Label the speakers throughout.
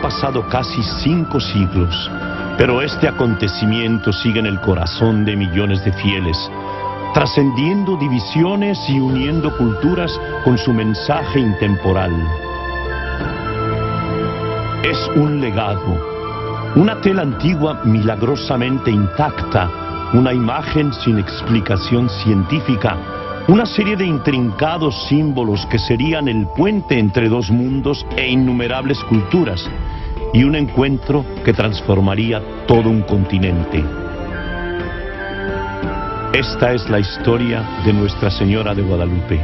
Speaker 1: pasado casi 5 siglos, pero este acontecimiento sigue en el corazón de millones de fieles, trascendiendo divisiones y uniendo culturas con su mensaje intemporal. Es un legado, una tela antigua milagrosamente intacta, una imagen sin explicación científica, una serie de intrincados símbolos que serían el puente entre 2 mundos e innumerables culturas, y un encuentro que transformaría todo un continente. Esta es la historia de Nuestra Señora de Guadalupe.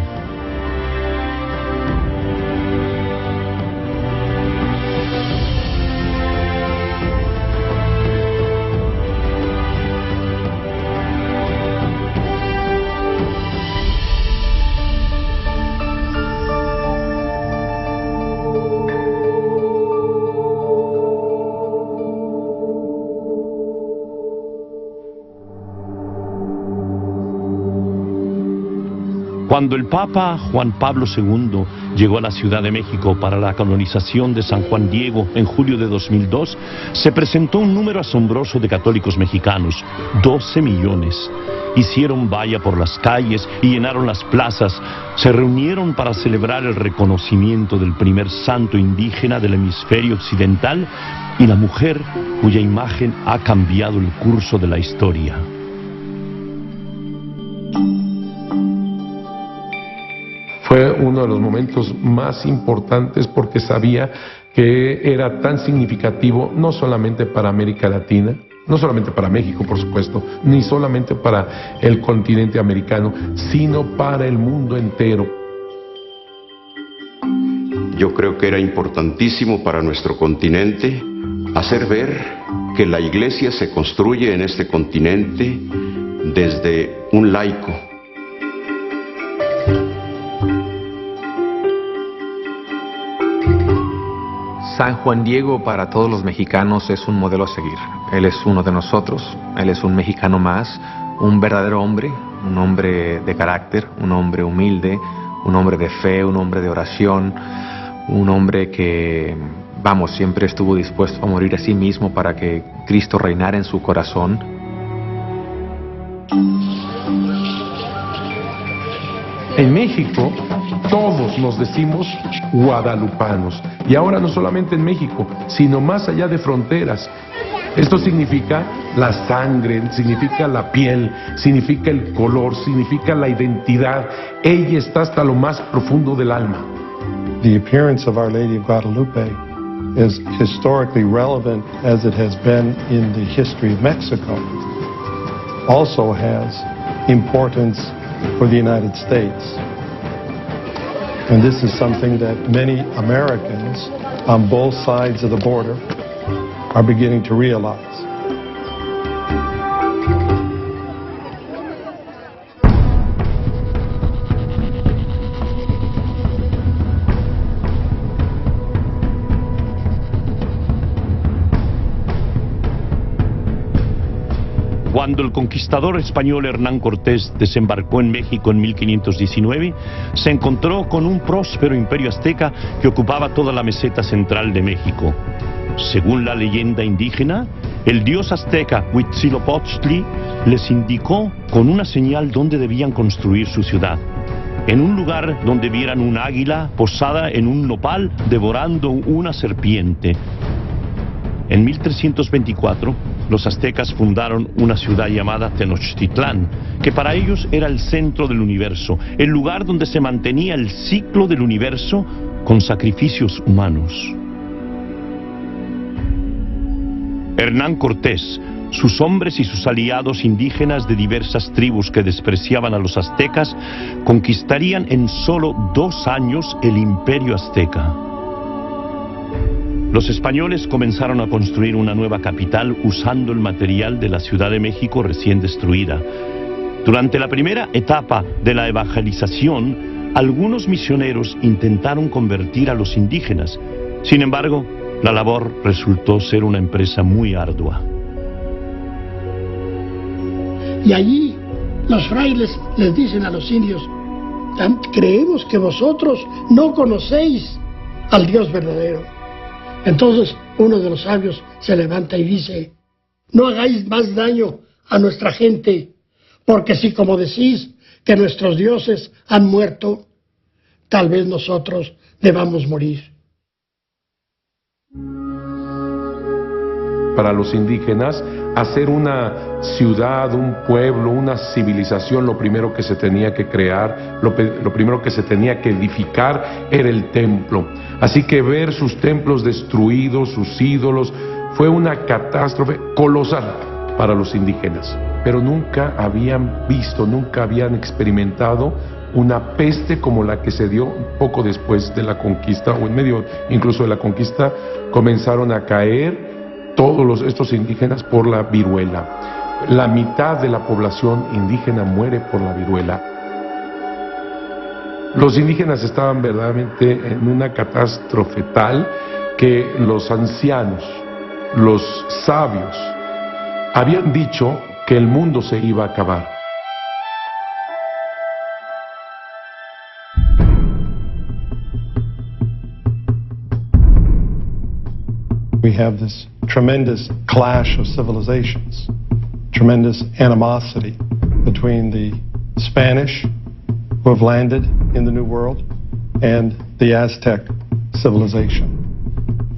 Speaker 1: Cuando el Papa Juan Pablo II llegó a la Ciudad de México para la canonización de San Juan Diego en julio de 2002, se presentó un número asombroso de católicos mexicanos, 12 millones. Hicieron valla por las calles y llenaron las plazas, se reunieron para celebrar el reconocimiento del primer santo indígena del hemisferio occidental y la mujer cuya imagen ha cambiado el curso de la historia.
Speaker 2: Fue uno de los momentos más importantes porque sabía que era tan significativo no solamente para América Latina, no solamente para México, por supuesto, ni solamente para el continente americano, sino para el mundo entero.
Speaker 3: Yo creo que era importantísimo para nuestro continente hacer ver que la Iglesia se construye en este continente desde un laico.
Speaker 4: San Juan Diego para todos los mexicanos es un modelo a seguir. Él es uno de nosotros, él es un mexicano más, un verdadero hombre, un hombre de carácter, un hombre humilde, un hombre de fe, un hombre de oración, un hombre que, siempre estuvo dispuesto a morir a sí mismo para que Cristo reinara en su corazón.
Speaker 2: En México, todos nos decimos guadalupanos. Y ahora no solamente en México, sino más allá de fronteras. Esto significa la sangre, significa la piel, significa el color, significa la identidad. Ella está hasta lo más profundo del alma.
Speaker 5: The appearance of Our Lady of Guadalupe is historically relevant as it has been in the history of Mexico. Also has importance for the United States. And this is something that many Americans on both sides of the border are beginning to realize.
Speaker 1: Cuando el conquistador español Hernán Cortés desembarcó en México en 1519, se encontró con un próspero imperio azteca que ocupaba toda la meseta central de México. Según la leyenda indígena, el dios azteca Huitzilopochtli les indicó con una señal dónde debían construir su ciudad. En un lugar donde vieran un águila posada en un nopal devorando una serpiente. En 1324, los aztecas fundaron una ciudad llamada Tenochtitlán, que para ellos era el centro del universo, el lugar donde se mantenía el ciclo del universo con sacrificios humanos. Hernán Cortés, sus hombres y sus aliados indígenas de diversas tribus que despreciaban a los aztecas, conquistarían en solo 2 años el imperio azteca. Los españoles comenzaron a construir una nueva capital usando el material de la Ciudad de México recién destruida. Durante la primera etapa de la evangelización, algunos misioneros intentaron convertir a los indígenas. Sin embargo, la labor resultó ser una empresa muy ardua.
Speaker 6: Y allí los frailes les dicen a los indios: creemos que vosotros no conocéis al Dios verdadero. Entonces uno de los sabios se levanta y dice: no hagáis más daño a nuestra gente, porque si, como decís, que nuestros dioses han muerto, tal vez nosotros debamos morir.
Speaker 2: Para los indígenas, hacer una ciudad, un pueblo, una civilización, lo primero que se tenía que crear, lo primero que se tenía que edificar era el templo. Así que ver sus templos destruidos, sus ídolos, fue una catástrofe colosal para los indígenas. Pero nunca habían visto, nunca habían experimentado una peste como la que se dio poco después de la conquista, o en medio incluso de la conquista, comenzaron a caer todos estos indígenas por la viruela. La mitad de la población indígena muere por la viruela. Los indígenas estaban verdaderamente en una catástrofe tal que los ancianos, los sabios, habían dicho que el mundo se iba a acabar.
Speaker 5: We have this tremendous clash of civilizations, tremendous animosity between the Spanish, who have landed in the New World, and the Aztec civilization.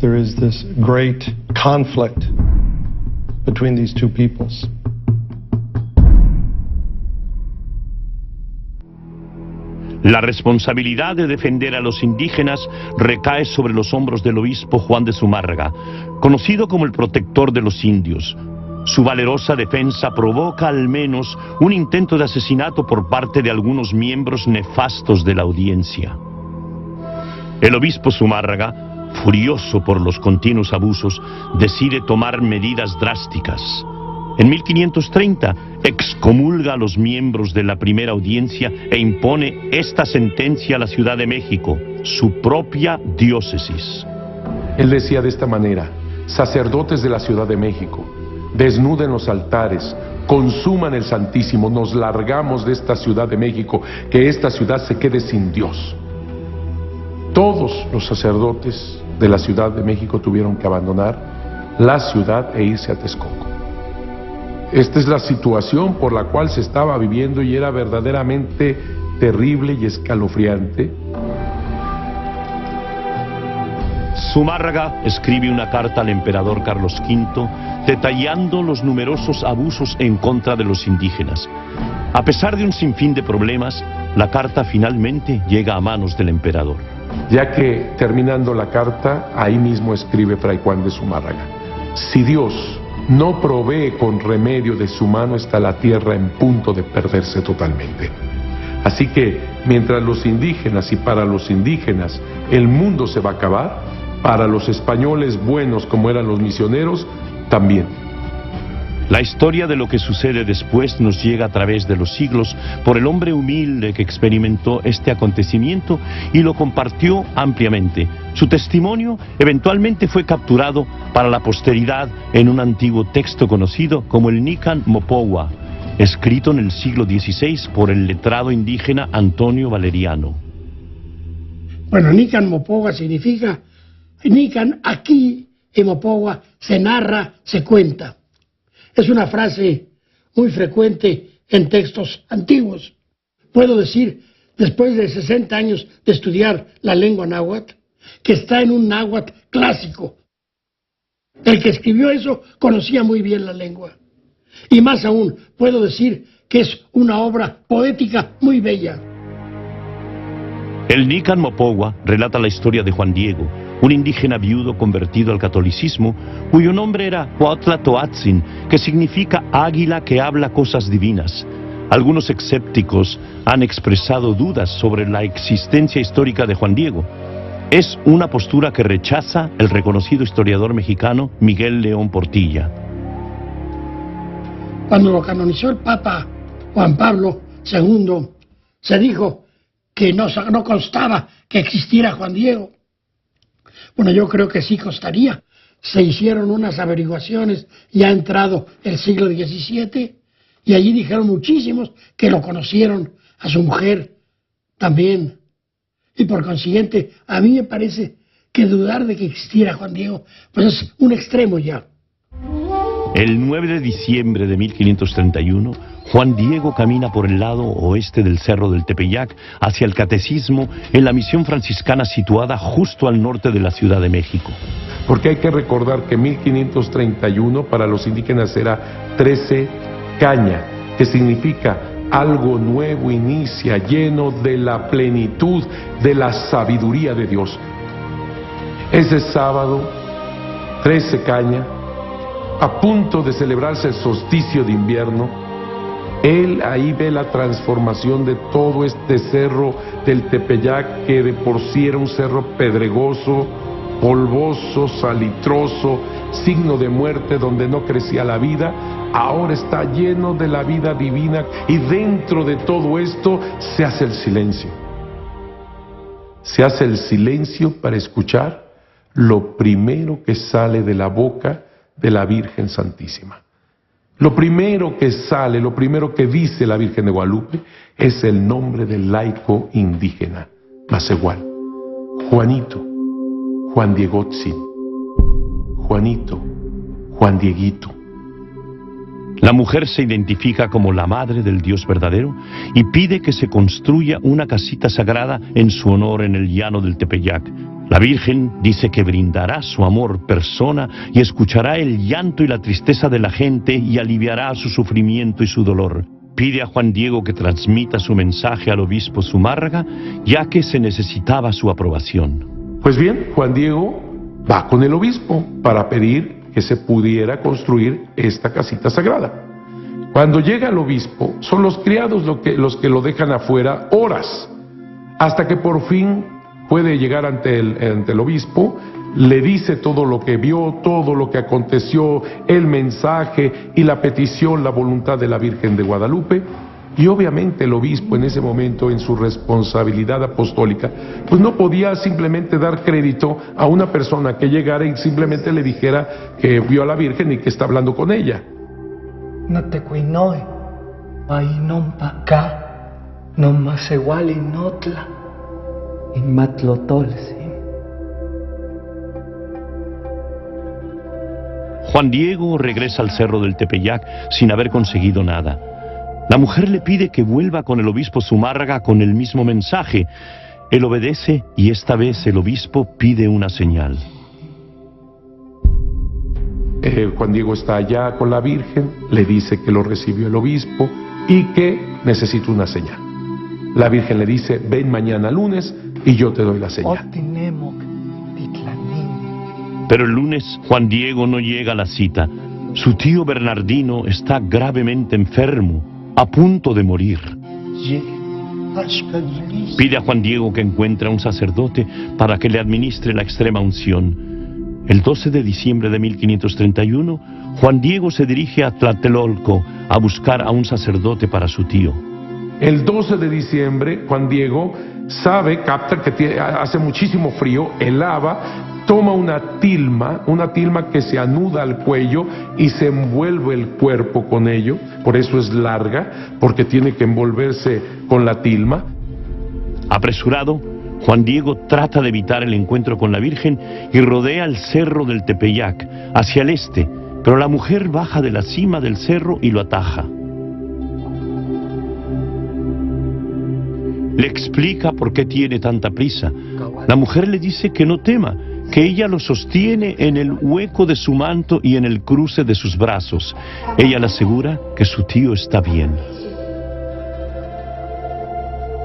Speaker 5: There is this great conflict between these two peoples.
Speaker 1: La responsabilidad de defender a los indígenas recae sobre los hombros del obispo Juan de Zumárraga, conocido como el protector de los indios. Su valerosa defensa provoca al menos un intento de asesinato por parte de algunos miembros nefastos de la audiencia. El obispo Zumárraga, furioso por los continuos abusos, decide tomar medidas drásticas. En 1530 excomulga a los miembros de la primera audiencia e impone esta sentencia a la Ciudad de México, su propia diócesis.
Speaker 2: Él decía de esta manera: sacerdotes de la Ciudad de México, desnuden los altares, consuman el Santísimo, nos largamos de esta Ciudad de México, que esta ciudad se quede sin Dios. Todos los sacerdotes de la Ciudad de México tuvieron que abandonar la ciudad e irse a Texcoco. Esta es la situación por la cual se estaba viviendo y era verdaderamente terrible y escalofriante.
Speaker 1: Zumárraga escribe una carta al emperador Carlos V detallando los numerosos abusos en contra de los indígenas. A pesar de un sinfín de problemas, la carta finalmente llega a manos del emperador.
Speaker 2: Ya que, terminando la carta, ahí mismo escribe Fray Juan de Zumárraga: si Dios no provee con remedio de su mano, está la tierra en punto de perderse totalmente. Así que, mientras los indígenas y para los indígenas el mundo se va a acabar, para los españoles buenos como eran los misioneros, también.
Speaker 1: La historia de lo que sucede después nos llega a través de los siglos por el hombre humilde que experimentó este acontecimiento y lo compartió ampliamente. Su testimonio eventualmente fue capturado para la posteridad en un antiguo texto conocido como el Nican Mopohua, escrito en el siglo XVI por el letrado indígena Antonio Valeriano.
Speaker 6: Bueno, Nican Mopohua significa, Nican aquí, en Mopohua se narra, se cuenta. Es una frase muy frecuente en textos antiguos. Puedo decir, después de 60 años de estudiar la lengua náhuatl, que está en un náhuatl clásico. El que escribió eso conocía muy bien la lengua. Y más aún, puedo decir que es una obra poética muy bella.
Speaker 1: El Nican Mopohua relata la historia de Juan Diego, un indígena viudo convertido al catolicismo, cuyo nombre era Cuauhtlatoatzin, que significa águila que habla cosas divinas. Algunos escépticos han expresado dudas sobre la existencia histórica de Juan Diego. Es una postura que rechaza el reconocido historiador mexicano Miguel León Portilla.
Speaker 6: Cuando lo canonizó el Papa Juan Pablo II, se dijo que no constaba que existiera Juan Diego. Bueno, yo creo que sí constaría. Se hicieron unas averiguaciones, ya ha entrado el siglo XVII, y allí dijeron muchísimos que lo conocieron, a su mujer también. Y por consiguiente, a mí me parece que dudar de que existiera Juan Diego, pues es un extremo ya.
Speaker 1: El 9 de diciembre de 1531, Juan Diego camina por el lado oeste del Cerro del Tepeyac hacia el Catecismo en la misión franciscana situada justo al norte de la Ciudad de México.
Speaker 2: Porque hay que recordar que 1531 para los indígenas era 13 caña, que significa algo nuevo inicia, lleno de la plenitud de la sabiduría de Dios. Ese sábado, 13 caña, a punto de celebrarse el solsticio de invierno, él ahí ve la transformación de todo este cerro del Tepeyac, que de por sí era un cerro pedregoso, polvoso, salitroso, signo de muerte donde no crecía la vida. Ahora está lleno de la vida divina y dentro de todo esto se hace el silencio. Se hace el silencio para escuchar lo primero que sale de la boca de la Virgen Santísima. Lo primero que sale, lo primero que dice la Virgen de Guadalupe es el nombre del laico indígena Macehual, Juanito, Juan Diegotzin, Juanito, Juan Dieguito.
Speaker 1: La mujer se identifica como la madre del Dios verdadero y pide que se construya una casita sagrada en su honor en el llano del Tepeyac. La Virgen dice que brindará su amor persona y escuchará el llanto y la tristeza de la gente y aliviará su sufrimiento y su dolor. Pide a Juan Diego que transmita su mensaje al obispo Zumárraga, ya que se necesitaba su aprobación.
Speaker 2: Pues bien, Juan Diego va con el obispo para pedir que se pudiera construir esta casita sagrada. Cuando llega el obispo, son los criados los que lo dejan afuera horas, hasta que por fin puede llegar ante el obispo, le dice todo lo que vio, todo lo que aconteció, el mensaje y la petición, la voluntad de la Virgen de Guadalupe. Y obviamente el obispo en ese momento, en su responsabilidad apostólica, pues no podía simplemente dar crédito a una persona que llegara y simplemente le dijera que vio a la Virgen y que está hablando con ella.
Speaker 7: No te cuinoe, ahí no pa' acá, no más igual en otla, en Matlotolsi.
Speaker 1: Juan Diego regresa al Cerro del Tepeyac sin haber conseguido nada. La mujer le pide que vuelva con el obispo Zumárraga con el mismo mensaje. Él obedece y esta vez el obispo pide una señal.
Speaker 2: Juan Diego está allá con la Virgen, le dice que lo recibió el obispo y que necesita una señal. La Virgen le dice, ven mañana lunes y yo te doy la señal.
Speaker 1: Pero el lunes Juan Diego no llega a la cita. Su tío Bernardino está gravemente enfermo, a punto de morir. Pide a Juan Diego que encuentre a un sacerdote para que le administre la extrema unción. El 12 de diciembre de 1531, Juan Diego se dirige a Tlatelolco a buscar a un sacerdote para su tío.
Speaker 2: El 12 de diciembre, Juan Diego capta que hace muchísimo frío, helaba, toma una tilma que se anuda al cuello y se envuelve el cuerpo con ello, por eso es larga, porque tiene que envolverse con la tilma.
Speaker 1: Apresurado, Juan Diego trata de evitar el encuentro con la Virgen y rodea el cerro del Tepeyac hacia el este, pero la mujer baja de la cima del cerro y lo ataja. Le explica por qué tiene tanta prisa. La mujer le dice que no tema, que ella lo sostiene en el hueco de su manto y en el cruce de sus brazos. Ella le asegura que su tío está bien.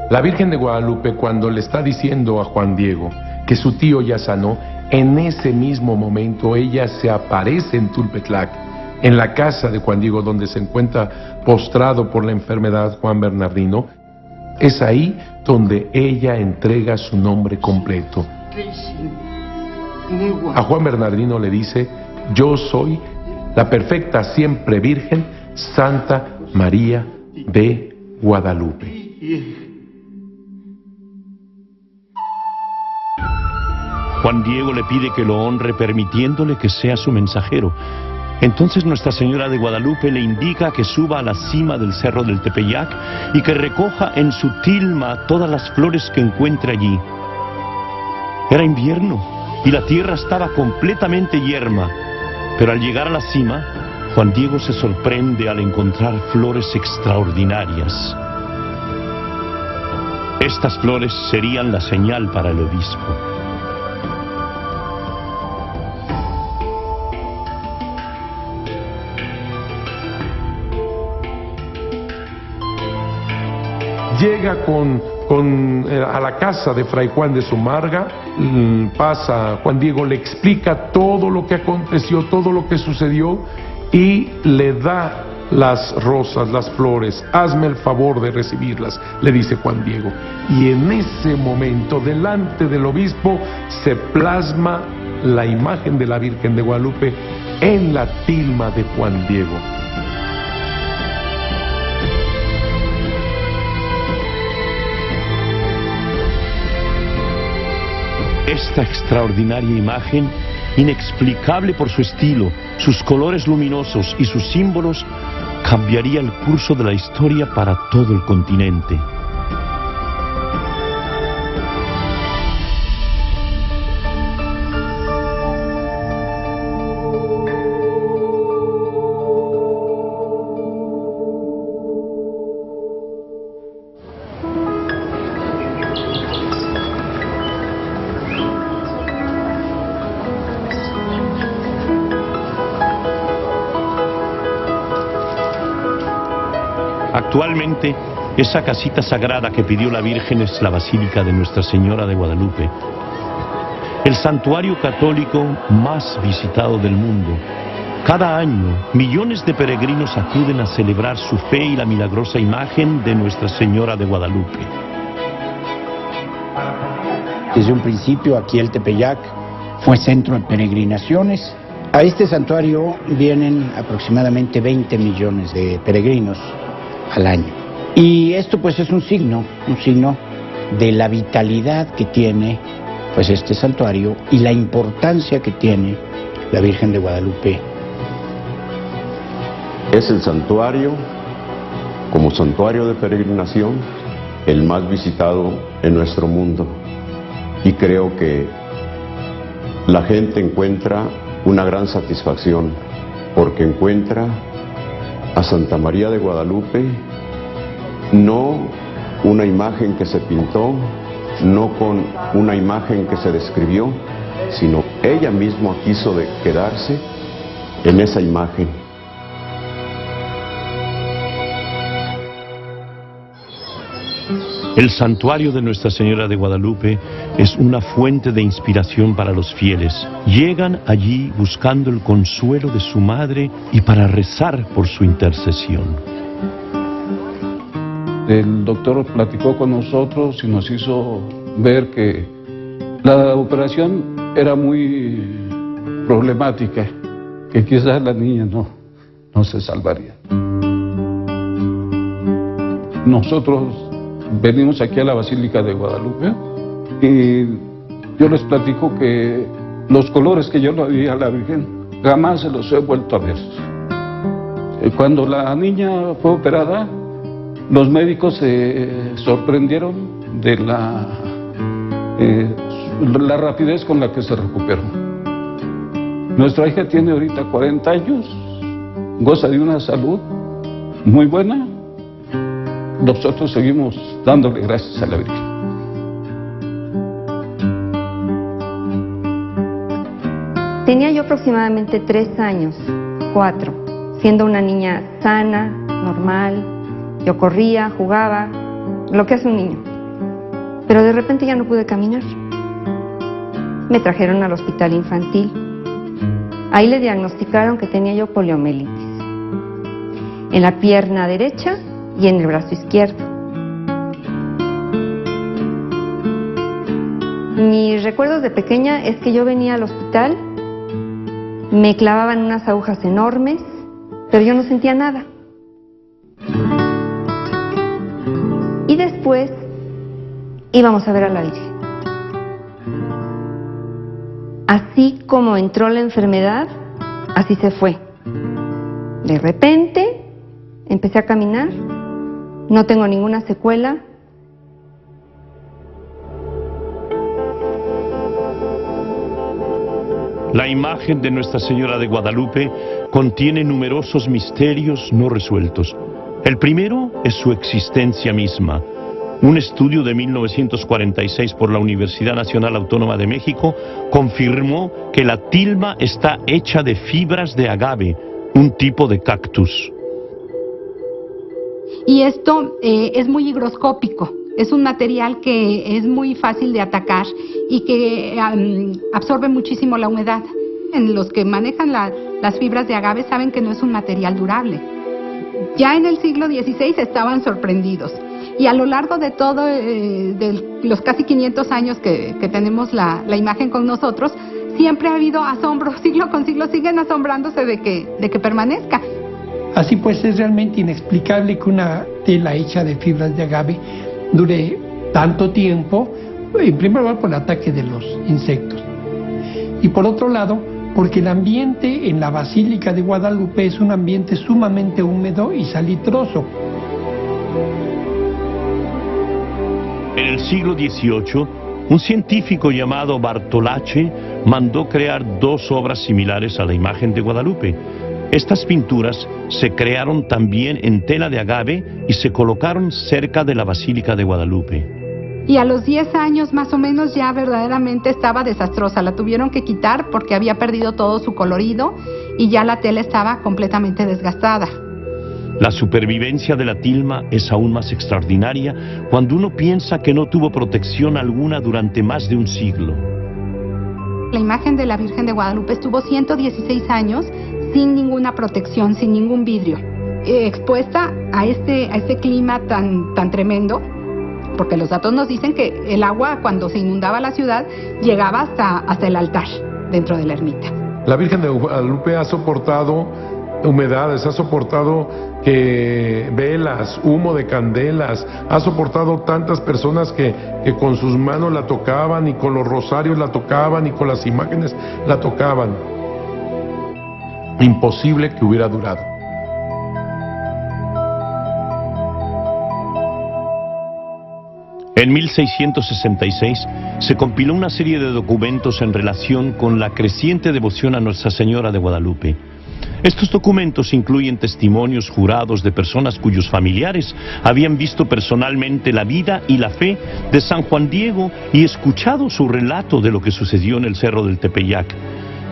Speaker 2: La Virgen de Guadalupe, cuando le está diciendo a Juan Diego que su tío ya sanó, en ese mismo momento ella se aparece en Tulpetlac, en la casa de Juan Diego, donde se encuentra postrado por la enfermedad Juan Bernardino. Es ahí donde ella entrega su nombre completo. A Juan Bernardino le dice, yo soy la perfecta siempre Virgen, Santa María de Guadalupe.
Speaker 1: Juan Diego le pide que lo honre permitiéndole que sea su mensajero. Entonces Nuestra Señora de Guadalupe le indica que suba a la cima del Cerro del Tepeyac y que recoja en su tilma todas las flores que encuentre allí. Era invierno y la tierra estaba completamente yerma. Pero al llegar a la cima, Juan Diego se sorprende al encontrar flores extraordinarias. Estas flores serían la señal para el obispo.
Speaker 2: Llega a la casa de Fray Juan de Zumarraga, pasa, Juan Diego le explica todo lo que aconteció, todo lo que sucedió, y le da las rosas, las flores. Hazme el favor de recibirlas, le dice Juan Diego. Y en ese momento, delante del obispo, se plasma la imagen de la Virgen de Guadalupe en la tilma de Juan Diego.
Speaker 1: Esta extraordinaria imagen, inexplicable por su estilo, sus colores luminosos y sus símbolos, cambiaría el curso de la historia para todo el continente. Actualmente, esa casita sagrada que pidió la Virgen es la Basílica de Nuestra Señora de Guadalupe, el santuario católico más visitado del mundo. Cada año, millones de peregrinos acuden a celebrar su fe y la milagrosa imagen de Nuestra Señora de Guadalupe.
Speaker 8: Desde un principio, aquí el Tepeyac fue centro de peregrinaciones. A este santuario vienen aproximadamente 20 millones de peregrinos al año. Y esto pues es un signo de la vitalidad que tiene pues este santuario y la importancia que tiene la Virgen de Guadalupe.
Speaker 3: Es el santuario, como santuario de peregrinación, el más visitado en nuestro mundo. Y creo que la gente encuentra una gran satisfacción porque encuentra a Santa María de Guadalupe, no una imagen que se pintó, no con una imagen que se describió, sino ella misma quiso quedarse en esa imagen.
Speaker 1: El santuario de Nuestra Señora de Guadalupe es una fuente de inspiración para los fieles. Llegan allí buscando el consuelo de su madre y para rezar por su intercesión.
Speaker 9: El doctor platicó con nosotros y nos hizo ver que la operación era muy problemática, que quizás la niña no se salvaría. Nosotros venimos aquí a la Basílica de Guadalupe y yo les platico que los colores que yo le vi a la Virgen jamás se los he vuelto a ver. Cuando la niña fue operada, los médicos se sorprendieron de la rapidez con la que se recuperó. Nuestra hija tiene ahorita 40 años, goza de una salud muy buena. Nosotros seguimos dándole gracias a la Virgen.
Speaker 10: Tenía yo aproximadamente 3 años, 4, siendo una niña sana, normal. Yo corría, jugaba, lo que hace un niño. Pero de repente ya no pude caminar. Me trajeron al hospital infantil. Ahí le diagnosticaron que tenía yo poliomielitis. En la pierna derecha y en el brazo izquierdo. Mis recuerdos de pequeña es que yo venía al hospital, me clavaban unas agujas enormes, pero yo no sentía nada. Y después íbamos a ver a la Virgen. Así como entró la enfermedad, así se fue. De repente empecé a caminar, no tengo ninguna secuela.
Speaker 1: La imagen de Nuestra Señora de Guadalupe contiene numerosos misterios no resueltos. El primero es su existencia misma. Un estudio de 1946 por la Universidad Nacional Autónoma de México confirmó que la tilma está hecha de fibras de agave, un tipo de cactus.
Speaker 11: Y esto es muy higroscópico, es un material que es muy fácil de atacar y que absorbe muchísimo la humedad. Los que manejan las fibras de agave saben que no es un material durable. Ya en el siglo XVI estaban sorprendidos y a lo largo de todo, de los casi 500 años que tenemos la imagen con nosotros, siempre ha habido asombro, siglo con siglo siguen asombrándose de que permanezca.
Speaker 7: Así pues, es realmente inexplicable que una tela hecha de fibras de agave dure tanto tiempo, en primer lugar por el ataque de los insectos, y por otro lado, porque el ambiente en la Basílica de Guadalupe es un ambiente sumamente húmedo y salitroso.
Speaker 1: En el siglo XVIII, un científico llamado Bartolacci mandó crear dos obras similares a la imagen de Guadalupe. Estas pinturas se crearon también en tela de agave y se colocaron cerca de la Basílica de Guadalupe.
Speaker 11: Y a los 10 años más o menos ya verdaderamente estaba desastrosa, la tuvieron que quitar porque había perdido todo su colorido y ya la tela estaba completamente desgastada.
Speaker 1: La supervivencia de la tilma es aún más extraordinaria cuando uno piensa que no tuvo protección alguna durante más de un siglo.
Speaker 11: La imagen de la Virgen de Guadalupe estuvo 116 años sin ninguna protección, sin ningún vidrio, expuesta a este clima tan tremendo, porque los datos nos dicen que el agua cuando se inundaba la ciudad llegaba hasta el altar dentro de la ermita.
Speaker 2: La Virgen de Guadalupe ha soportado humedades, ha soportado velas, humo de candelas, ha soportado tantas personas que con sus manos la tocaban y con los rosarios la tocaban y con las imágenes la tocaban. Imposible que hubiera durado.
Speaker 1: En 1666 se compiló una serie de documentos en relación con la creciente devoción a Nuestra Señora de Guadalupe. Estos documentos incluyen testimonios jurados de personas cuyos familiares habían visto personalmente la vida y la fe de San Juan Diego y escuchado su relato de lo que sucedió en el Cerro del Tepeyac.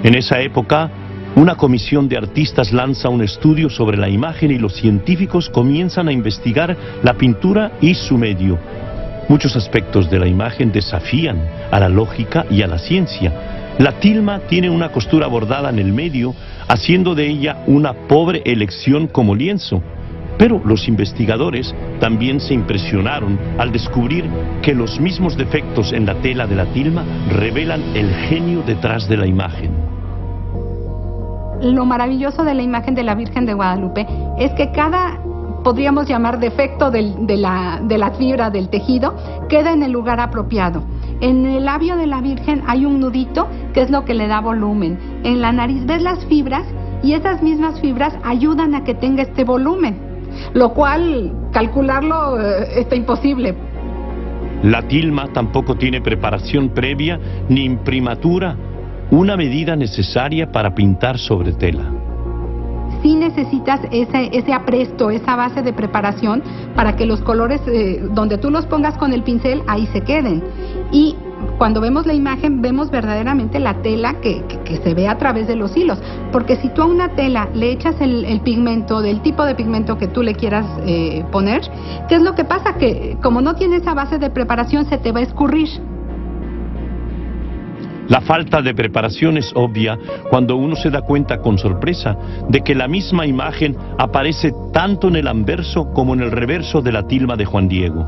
Speaker 1: En esa época, una comisión de artistas lanza un estudio sobre la imagen y los científicos comienzan a investigar la pintura y su medio. Muchos aspectos de la imagen desafían a la lógica y a la ciencia. La tilma tiene una costura bordada en el medio, haciendo de ella una pobre elección como lienzo. Pero los investigadores también se impresionaron al descubrir que los mismos defectos en la tela de la tilma revelan el genio detrás de la imagen.
Speaker 11: Lo maravilloso de la imagen de la Virgen de Guadalupe es que cada, podríamos llamar defecto de la fibra del tejido, queda en el lugar apropiado. En el labio de la Virgen hay un nudito que es lo que le da volumen. En la nariz ves las fibras y esas mismas fibras ayudan a que tenga este volumen, lo cual calcularlo está imposible.
Speaker 1: La tilma tampoco tiene preparación previa ni imprimatura, una medida necesaria para pintar sobre tela.
Speaker 11: Sí necesitas ese apresto, esa base de preparación para que los colores, donde tú los pongas con el pincel, ahí se queden. Y cuando vemos la imagen, vemos verdaderamente la tela que se ve a través de los hilos. Porque si tú a una tela le echas el pigmento, del tipo de pigmento que tú le quieras poner, ¿qué es lo que pasa? Que como no tiene esa base de preparación, se te va a escurrir.
Speaker 1: La falta de preparación es obvia cuando uno se da cuenta con sorpresa de que la misma imagen aparece tanto en el anverso como en el reverso de la tilma de Juan Diego.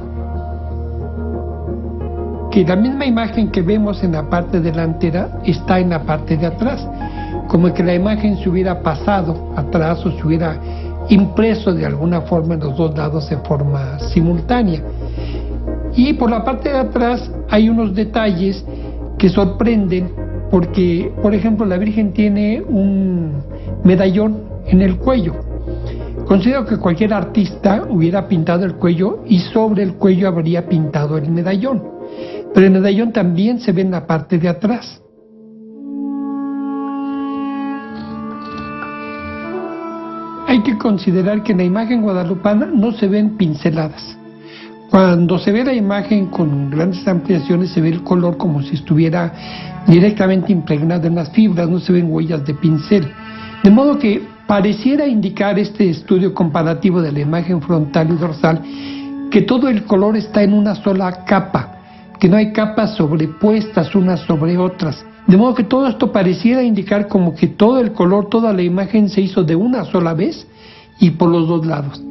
Speaker 7: Que la misma imagen que vemos en la parte delantera está en la parte de atrás, como que la imagen se hubiera pasado atrás o se hubiera impreso de alguna forma en los dos lados de forma simultánea. Y por la parte de atrás hay unos detalles que sorprenden porque, por ejemplo, la Virgen tiene un medallón en el cuello. Considero que cualquier artista hubiera pintado el cuello y sobre el cuello habría pintado el medallón. Pero el medallón también se ve en la parte de atrás. Hay que considerar que en la imagen guadalupana no se ven pinceladas. Cuando se ve la imagen con grandes ampliaciones, se ve el color como si estuviera directamente impregnado en las fibras, no se ven huellas de pincel. De modo que pareciera indicar este estudio comparativo de la imagen frontal y dorsal que todo el color está en una sola capa, que no hay capas sobrepuestas unas sobre otras. De modo que todo esto pareciera indicar como que todo el color, toda la imagen se hizo de una sola vez y por los dos lados.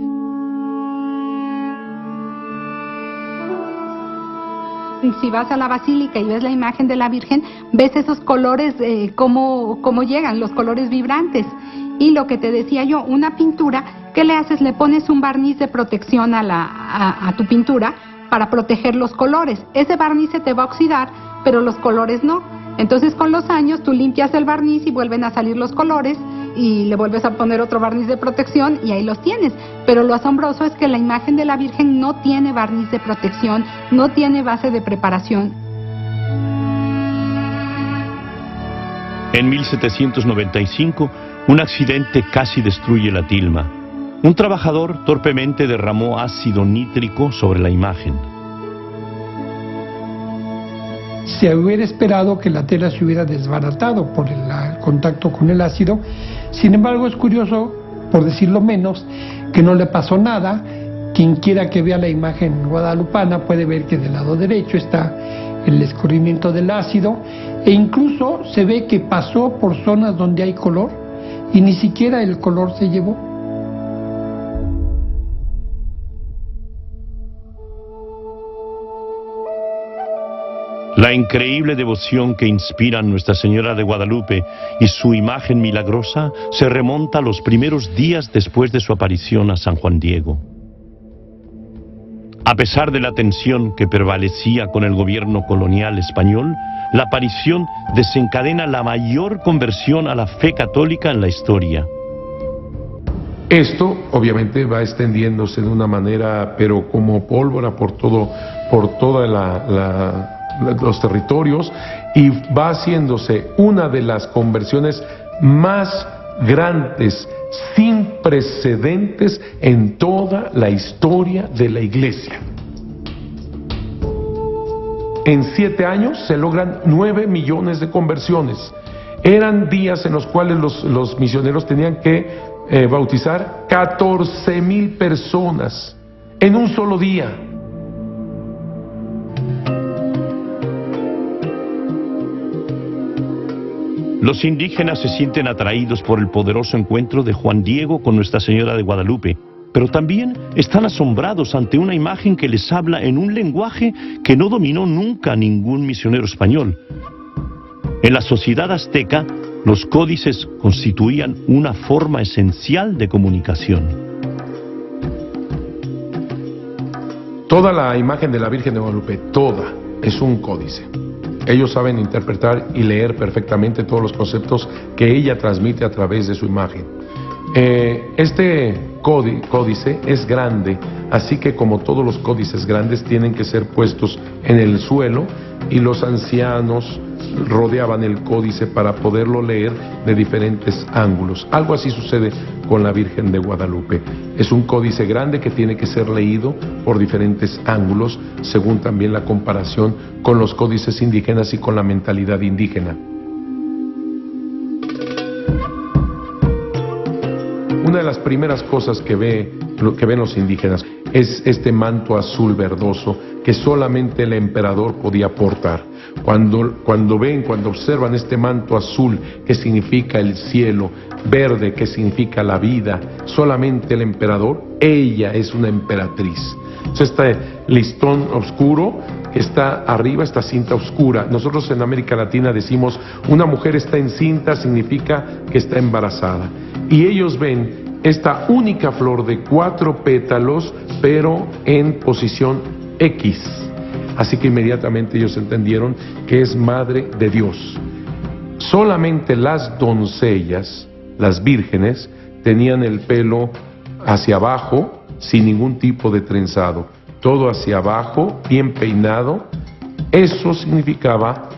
Speaker 11: Si vas a la basílica y ves la imagen de la Virgen, ves esos colores, cómo llegan, los colores vibrantes. Y lo que te decía yo, una pintura, ¿qué le haces? Le pones un barniz de protección a tu pintura para proteger los colores. Ese barniz se te va a oxidar, pero los colores no. Entonces con los años tú limpias el barniz y vuelven a salir los colores y le vuelves a poner otro barniz de protección y ahí los tienes. Pero lo asombroso es que la imagen de la Virgen no tiene barniz de protección, no tiene base de preparación.
Speaker 1: En 1795, un accidente casi destruye la tilma. Un trabajador torpemente derramó ácido nítrico sobre la imagen.
Speaker 7: Se hubiera esperado que la tela se hubiera desbaratado por el contacto con el ácido. Sin embargo, es curioso, por decirlo menos, que no le pasó nada. Quien quiera que vea la imagen guadalupana puede ver que del lado derecho está el escurrimiento del ácido e incluso se ve que pasó por zonas donde hay color y ni siquiera el color se llevó.
Speaker 1: La increíble devoción que inspiran Nuestra Señora de Guadalupe y su imagen milagrosa se remonta a los primeros días después de su aparición a San Juan Diego. A pesar de la tensión que prevalecía con el gobierno colonial español, la aparición desencadena la mayor conversión a la fe católica en la historia.
Speaker 2: Esto obviamente va extendiéndose de una manera, pero como pólvora por toda los territorios, y va haciéndose una de las conversiones más grandes, sin precedentes en toda la historia de la Iglesia. En 7 años se logran 9 millones de conversiones. Eran días en los cuales los misioneros tenían que bautizar 14,000 personas en un solo día.
Speaker 1: Los indígenas se sienten atraídos por el poderoso encuentro de Juan Diego con Nuestra Señora de Guadalupe, pero también están asombrados ante una imagen que les habla en un lenguaje que no dominó nunca ningún misionero español. En la sociedad azteca, los códices constituían una forma esencial de comunicación.
Speaker 2: Toda la imagen de la Virgen de Guadalupe, toda, es un códice. Ellos saben interpretar y leer perfectamente todos los conceptos que ella transmite a través de su imagen. Este códice es grande, así que como todos los códices grandes tienen que ser puestos en el suelo y los ancianos rodeaban el códice para poderlo leer de diferentes ángulos. Algo así sucede con la Virgen de Guadalupe. Es un códice grande que tiene que ser leído por diferentes ángulos, según también la comparación con los códices indígenas y con la mentalidad indígena. Una de las primeras cosas que ven los indígenas es este manto azul verdoso que solamente el emperador podía portar. Cuando observan este manto azul que significa el cielo, verde que significa la vida, solamente el emperador, ella es una emperatriz. Entonces, este listón oscuro que está arriba, esta cinta oscura. Nosotros en América Latina decimos, una mujer está encinta, significa que está embarazada. Y ellos ven esta única flor de 4 pétalos, pero en posición X. Así que inmediatamente ellos entendieron que es Madre de Dios. Solamente las doncellas, las vírgenes, tenían el pelo hacia abajo, sin ningún tipo de trenzado. Todo hacia abajo, bien peinado. Eso significaba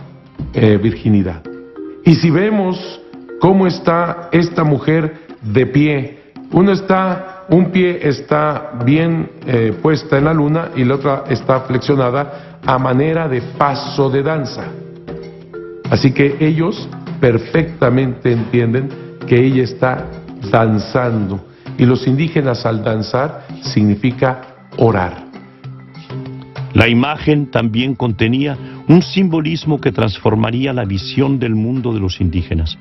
Speaker 2: virginidad. Y si vemos cómo está esta mujer de pie, Un pie está bien puesta en la luna y la otra está flexionada a manera de paso de danza. Así que ellos perfectamente entienden que ella está danzando. Y los indígenas al danzar significa orar.
Speaker 1: La imagen también contenía un simbolismo que transformaría la visión del mundo de los indígenas.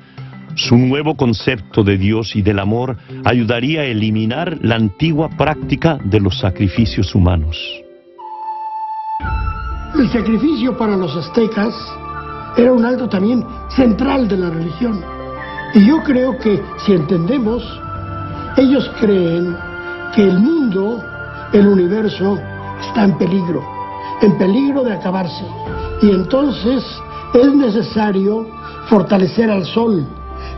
Speaker 1: Su nuevo concepto de Dios y del amor ayudaría a eliminar la antigua práctica de los sacrificios humanos.
Speaker 6: El sacrificio para los aztecas era un acto también central de la religión. Y yo creo que si entendemos, ellos creen que el mundo, el universo, está en peligro de acabarse. Y entonces es necesario fortalecer al sol.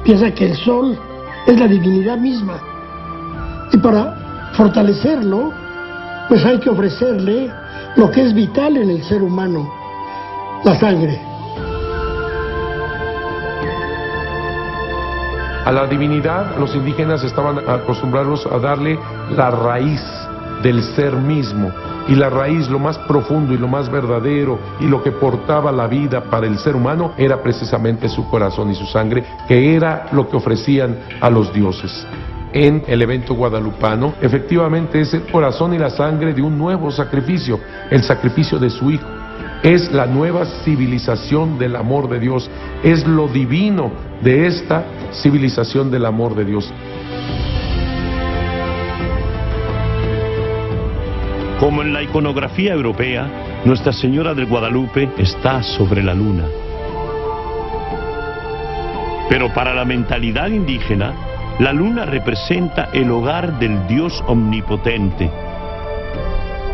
Speaker 6: Piensa que el sol es la divinidad misma. Y para fortalecerlo, pues hay que ofrecerle lo que es vital en el ser humano, la sangre.
Speaker 2: A la divinidad, los indígenas estaban acostumbrados a darle la raíz del ser mismo. Y la raíz, lo más profundo y lo más verdadero y lo que portaba la vida para el ser humano era precisamente su corazón y su sangre, que era lo que ofrecían a los dioses. En el evento guadalupano, efectivamente es el corazón y la sangre de un nuevo sacrificio, el sacrificio de su Hijo. Es la nueva civilización del amor de Dios, es lo divino de esta civilización del amor de Dios.
Speaker 1: Como en la iconografía europea, Nuestra Señora del Guadalupe está sobre la luna. Pero para la mentalidad indígena, la luna representa el hogar del Dios omnipotente.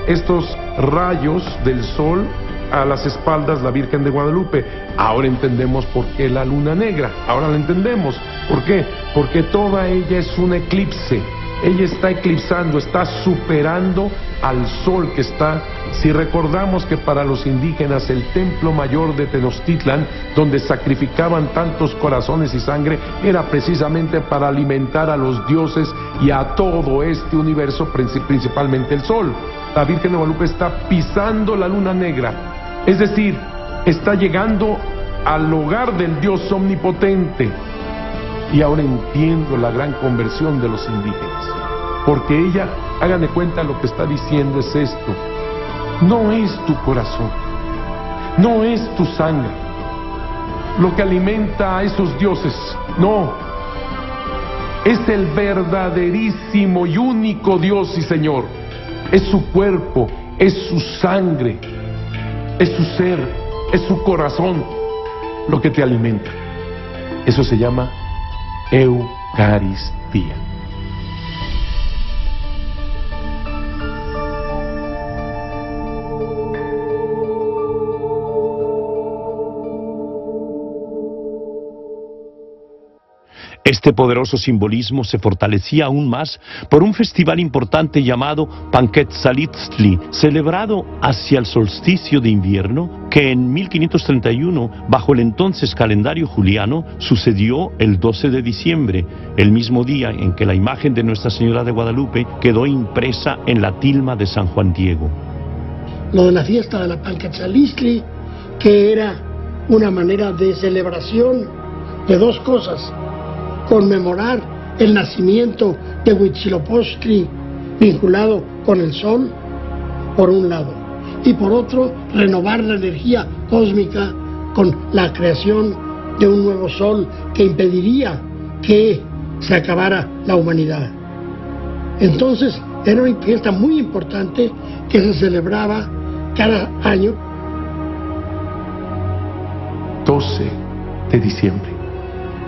Speaker 2: Estos rayos del sol a las espaldas la Virgen de Guadalupe. Ahora entendemos por qué la luna negra. Ahora la entendemos. ¿Por qué? Porque toda ella es un eclipse. Ella está eclipsando, está superando al sol que está. Si recordamos que para los indígenas el templo mayor de Tenochtitlan, donde sacrificaban tantos corazones y sangre, era precisamente para alimentar a los dioses y a todo este universo, principalmente el sol. La Virgen de Guadalupe está pisando la luna negra, es decir, está llegando al hogar del Dios omnipotente. Y ahora entiendo la gran conversión de los indígenas, porque ella, hagan de cuenta, lo que está diciendo es esto: no es tu corazón, no es tu sangre lo que alimenta a esos dioses, no, es el verdaderísimo y único Dios y Señor, es su cuerpo, es su sangre, es su ser, es su corazón lo que te alimenta. Eso se llama Eucaristía.
Speaker 1: Este poderoso simbolismo se fortalecía aún más por un festival importante llamado Panquetzalitztli, celebrado hacia el solsticio de invierno, que en 1531, bajo el entonces calendario juliano, sucedió el 12 de diciembre, el mismo día en que la imagen de Nuestra Señora de Guadalupe quedó impresa en la tilma de San Juan Diego.
Speaker 6: Lo de la fiesta de la Panquetzalitztli, que era una manera de celebración de dos cosas: conmemorar el nacimiento de Huitzilopochtli vinculado con el sol, por un lado, y por otro, renovar la energía cósmica con la creación de un nuevo sol que impediría que se acabara la humanidad. Entonces, era una fiesta muy importante que se celebraba cada año.
Speaker 2: 12 de diciembre.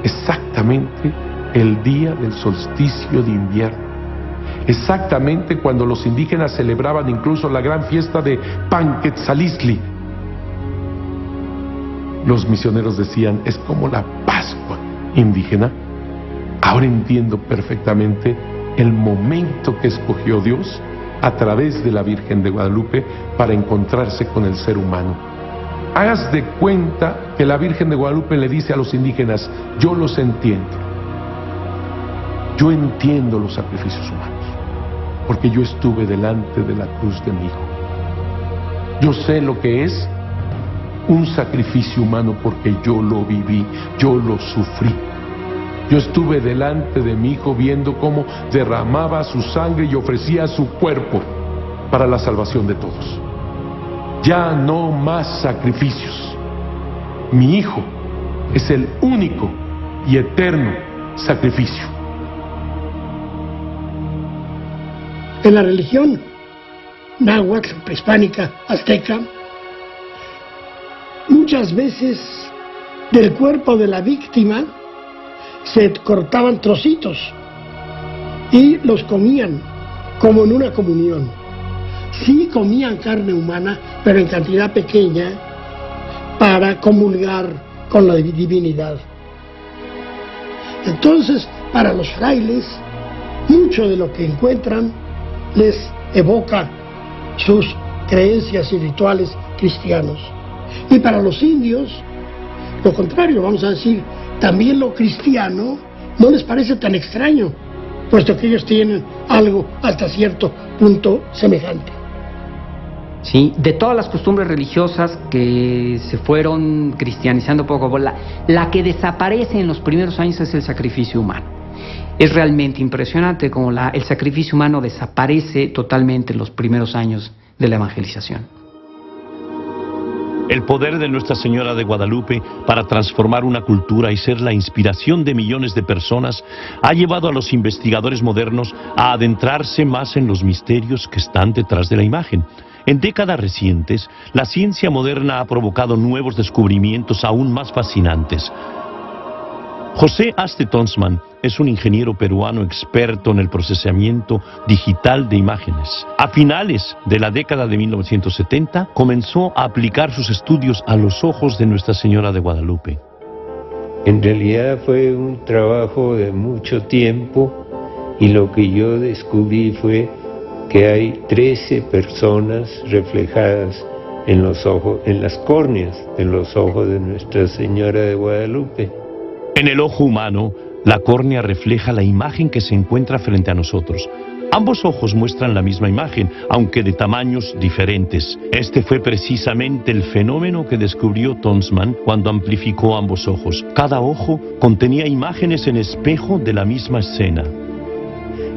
Speaker 2: Exactamente el día del solsticio de invierno, exactamente cuando los indígenas celebraban incluso la gran fiesta de Panquetzalitztli. Los misioneros decían: es como la Pascua indígena. Ahora entiendo perfectamente el momento que escogió Dios a través de la Virgen de Guadalupe para encontrarse con el ser humano. Hagas de cuenta que la Virgen de Guadalupe le dice a los indígenas: yo los entiendo, Yo entiendo los sacrificios humanos, porque yo estuve delante de la cruz de mi hijo. Yo sé lo que es un sacrificio humano porque yo lo viví, yo lo sufrí. Yo estuve delante de mi hijo viendo cómo derramaba su sangre y ofrecía su cuerpo para la salvación de todos. Ya no más sacrificios. Mi hijo es el único y eterno sacrificio.
Speaker 6: En la religión náhuatl, prehispánica, azteca, muchas veces del cuerpo de la víctima se cortaban trocitos y los comían como en una comunión. Sí comían carne humana, pero en cantidad pequeña para comulgar con la divinidad. Entonces, para los frailes, mucho de lo que encuentran les evoca sus creencias y rituales cristianos. Y para los indios, lo contrario, vamos a decir, también lo cristiano no les parece tan extraño, puesto que ellos tienen algo hasta cierto punto semejante.
Speaker 12: Sí, de todas las costumbres religiosas que se fueron cristianizando poco a poco, la que desaparece en los primeros años es el sacrificio humano. Es realmente impresionante cómo el sacrificio humano desaparece totalmente en los primeros años de la evangelización.
Speaker 1: El poder de Nuestra Señora de Guadalupe para transformar una cultura y ser la inspiración de millones de personas ha llevado a los investigadores modernos a adentrarse más en los misterios que están detrás de la imagen. En décadas recientes, la ciencia moderna ha provocado nuevos descubrimientos aún más fascinantes. José Aste Tonsmann es un ingeniero peruano experto en el procesamiento digital de imágenes. A finales de la década de 1970, comenzó a aplicar sus estudios a los ojos de Nuestra Señora de Guadalupe.
Speaker 13: En realidad fue un trabajo de mucho tiempo y lo que yo descubrí fue que hay 13 personas reflejadas en los ojos, en las córneas de los ojos de Nuestra Señora de Guadalupe.
Speaker 1: En el ojo humano, la córnea refleja la imagen que se encuentra frente a nosotros. Ambos ojos muestran la misma imagen, aunque de tamaños diferentes. Este fue precisamente el fenómeno que descubrió Tonsmann cuando amplificó ambos ojos. Cada ojo contenía imágenes en espejo de la misma escena.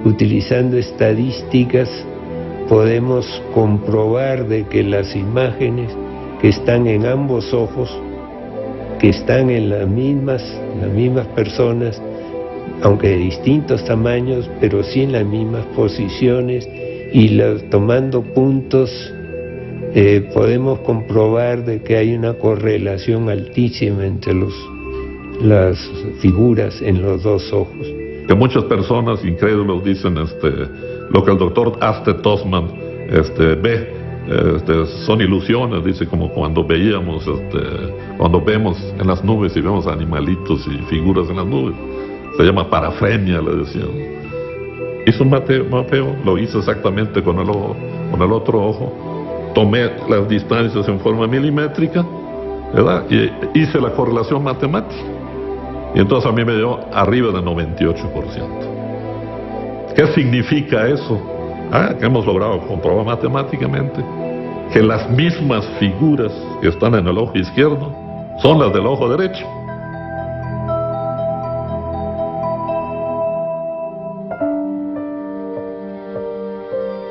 Speaker 13: Utilizando estadísticas podemos comprobar de que las imágenes que están en ambos ojos, que están en las mismas personas, aunque de distintos tamaños, pero sí en las mismas posiciones y tomando puntos, podemos comprobar de que hay una correlación altísima entre las figuras en los dos ojos.
Speaker 14: Que muchas personas incrédulos dicen lo que el doctor Aste Tonsmann ve. Son ilusiones, dice, como cuando vemos en las nubes y vemos animalitos y figuras en las nubes. Se llama parafrenia, le decían. Hizo un mapeo, lo hizo exactamente con el otro ojo. Tomé las distancias en forma milimétrica, ¿verdad? Y hice la correlación matemática. Y entonces a mí me dio arriba del 98%. ¿Qué significa eso? Que hemos logrado comprobar matemáticamente que las mismas figuras que están en el ojo izquierdo son las del ojo derecho.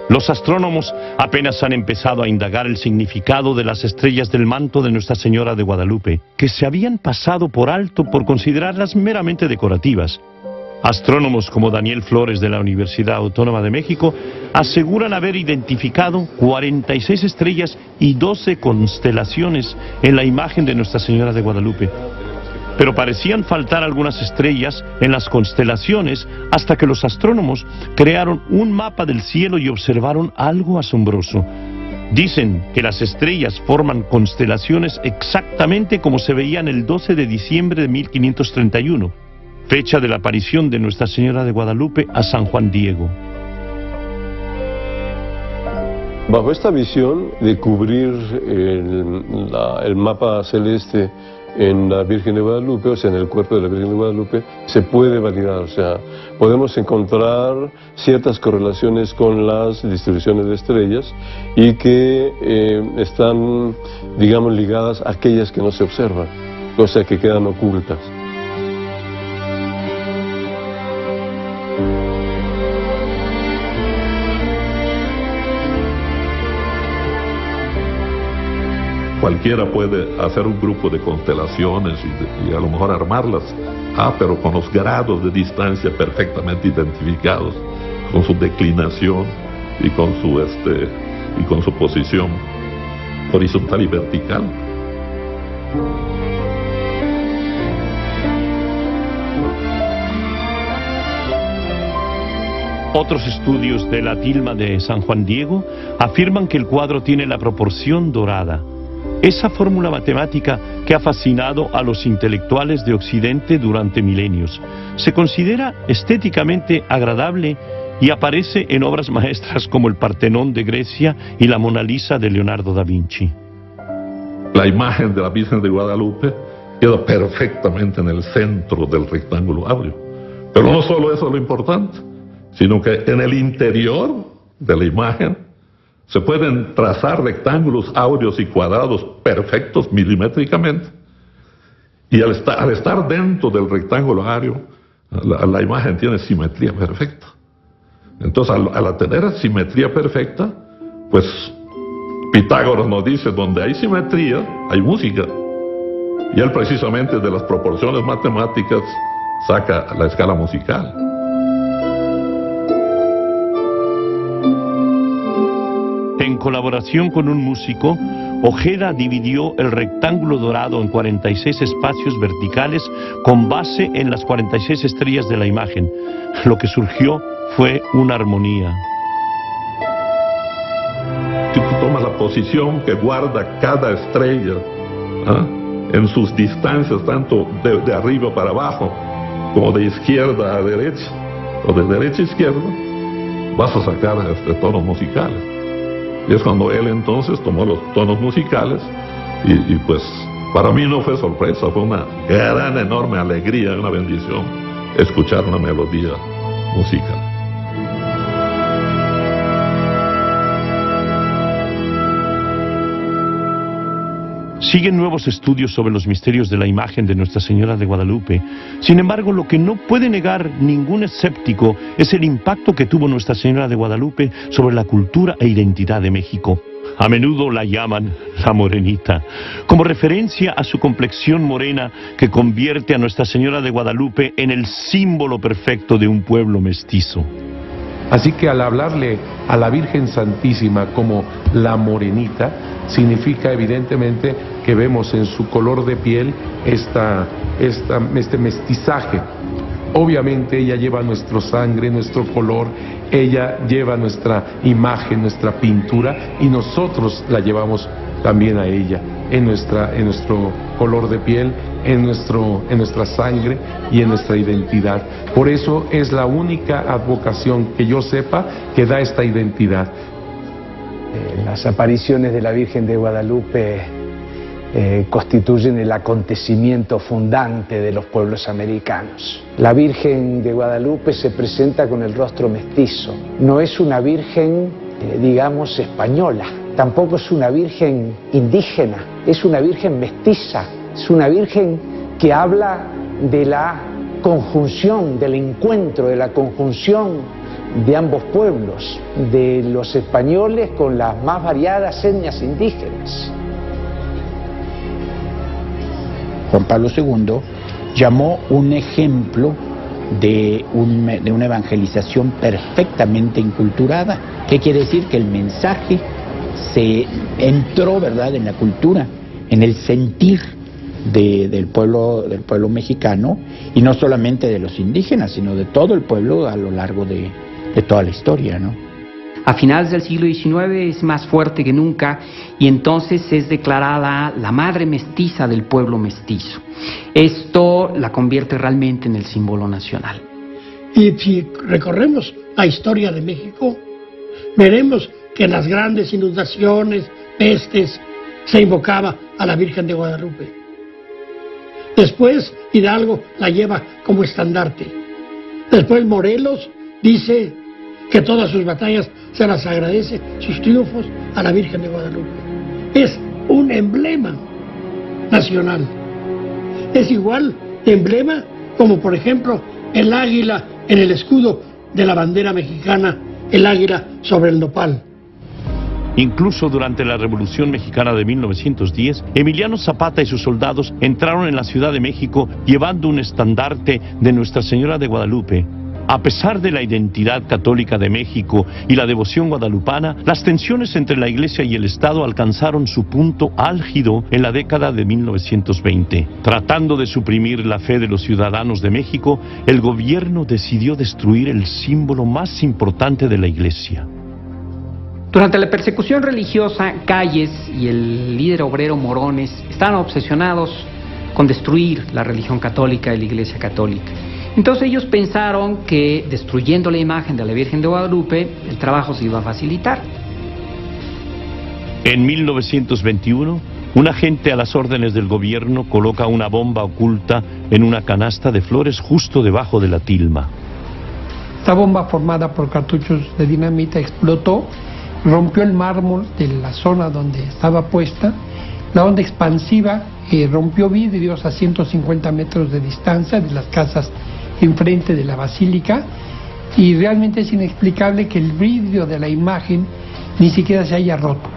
Speaker 1: Los astrónomos apenas han empezado a indagar el significado de las estrellas del manto de Nuestra Señora de Guadalupe, que se habían pasado por alto por considerarlas meramente decorativas. Astrónomos como Daniel Flores de la Universidad Autónoma de México aseguran haber identificado 46 estrellas y 12 constelaciones en la imagen de Nuestra Señora de Guadalupe. Pero parecían faltar algunas estrellas en las constelaciones hasta que los astrónomos crearon un mapa del cielo y observaron algo asombroso. Dicen que las estrellas forman constelaciones exactamente como se veían el 12 de diciembre de 1531, fecha de la aparición de Nuestra Señora de Guadalupe a San Juan Diego.
Speaker 15: Bajo esta visión de cubrir el mapa celeste en la Virgen de Guadalupe, o sea, en el cuerpo de la Virgen de Guadalupe, se puede validar. O sea, podemos encontrar ciertas correlaciones con las distribuciones de estrellas y que están, digamos, ligadas a aquellas que no se observan, o sea, que quedan ocultas.
Speaker 14: Cualquiera puede hacer un grupo de constelaciones y a lo mejor armarlas, pero con los grados de distancia perfectamente identificados, con su declinación y con su posición horizontal y vertical.
Speaker 1: Otros estudios de la tilma de San Juan Diego afirman que el cuadro tiene la proporción dorada. Esa fórmula matemática que ha fascinado a los intelectuales de Occidente durante milenios. Se considera estéticamente agradable y aparece en obras maestras como el Partenón de Grecia y la Mona Lisa de Leonardo da Vinci.
Speaker 14: La imagen de la Virgen de Guadalupe queda perfectamente en el centro del rectángulo áureo. Pero no solo eso es lo importante, sino que en el interior de la imagen se pueden trazar rectángulos áureos y cuadrados perfectos milimétricamente. Y al estar dentro del rectángulo áureo, la imagen tiene simetría perfecta. Entonces, al tener simetría perfecta, pues Pitágoras nos dice, donde hay simetría, hay música. Y él precisamente de las proporciones matemáticas saca la escala musical.
Speaker 1: En colaboración con un músico, Ojeda dividió el rectángulo dorado en 46 espacios verticales con base en las 46 estrellas de la imagen. Lo que surgió fue una armonía.
Speaker 14: Si tú tomas la posición que guarda cada estrella en sus distancias, tanto de arriba para abajo, como de izquierda a derecha, o de derecha a izquierda, vas a sacar tonos musicales. Y es cuando él entonces tomó los tonos musicales y pues para mí no fue sorpresa, fue una gran, enorme alegría, una bendición escuchar una melodía musical.
Speaker 1: Siguen nuevos estudios sobre los misterios de la imagen de Nuestra Señora de Guadalupe. Sin embargo, lo que no puede negar ningún escéptico es el impacto que tuvo Nuestra Señora de Guadalupe sobre la cultura e identidad de México. A menudo la llaman la Morenita, como referencia a su complexión morena que convierte a Nuestra Señora de Guadalupe en el símbolo perfecto de un pueblo mestizo.
Speaker 2: Así que al hablarle a la Virgen Santísima como la Morenita, significa evidentemente que vemos en su color de piel este mestizaje. Obviamente ella lleva nuestra sangre, nuestro color, ella lleva nuestra imagen, nuestra pintura, y nosotros la llevamos también a ella, en nuestro color de piel, en nuestra sangre y en nuestra identidad. Por eso es la única advocación que yo sepa que da esta identidad.
Speaker 16: Las apariciones de la Virgen de Guadalupe constituyen el acontecimiento fundante de los pueblos americanos. La Virgen de Guadalupe se presenta con el rostro mestizo. No es una Virgen, digamos, española. Tampoco es una Virgen indígena. Es una Virgen mestiza. Es una Virgen que habla de la conjunción, del encuentro, de la conjunción de ambos pueblos, de los españoles con las más variadas etnias indígenas.
Speaker 8: Juan Pablo II llamó un ejemplo de una evangelización perfectamente inculturada. ¿Qué quiere decir? Que el mensaje se entró, ¿verdad?, en la cultura, en el sentir del pueblo mexicano, y no solamente de los indígenas, sino de todo el pueblo a lo largo de toda la historia, ¿no?
Speaker 12: A finales del siglo XIX es más fuerte que nunca y entonces es declarada la madre mestiza del pueblo mestizo. Esto la convierte realmente en el símbolo nacional.
Speaker 6: Y si recorremos la historia de México, veremos que en las grandes inundaciones, pestes, se invocaba a la Virgen de Guadalupe. Después Hidalgo la lleva como estandarte. Después Morelos dice que todas sus batallas se las agradece, sus triunfos, a la Virgen de Guadalupe. Es un emblema nacional. Es igual de emblema como, por ejemplo, el águila en el escudo de la bandera mexicana, el águila sobre el nopal.
Speaker 1: Incluso durante la Revolución Mexicana de 1910, Emiliano Zapata y sus soldados entraron en la Ciudad de México llevando un estandarte de Nuestra Señora de Guadalupe. A pesar de la identidad católica de México y la devoción guadalupana, las tensiones entre la Iglesia y el Estado alcanzaron su punto álgido en la década de 1920. Tratando de suprimir la fe de los ciudadanos de México, el gobierno decidió destruir el símbolo más importante de la Iglesia.
Speaker 12: Durante la persecución religiosa, Calles y el líder obrero Morones estaban obsesionados con destruir la religión católica y la Iglesia católica. Entonces ellos pensaron que destruyendo la imagen de la Virgen de Guadalupe, el trabajo se iba a facilitar.
Speaker 1: En 1921, un agente a las órdenes del gobierno coloca una bomba oculta en una canasta de flores justo debajo de la tilma.
Speaker 7: Esta bomba, formada por cartuchos de dinamita, explotó, rompió el mármol de la zona donde estaba puesta. La onda expansiva rompió vidrios a 150 metros de distancia de las casas enfrente de la basílica, y realmente es inexplicable que el vidrio de la imagen ni siquiera se haya roto.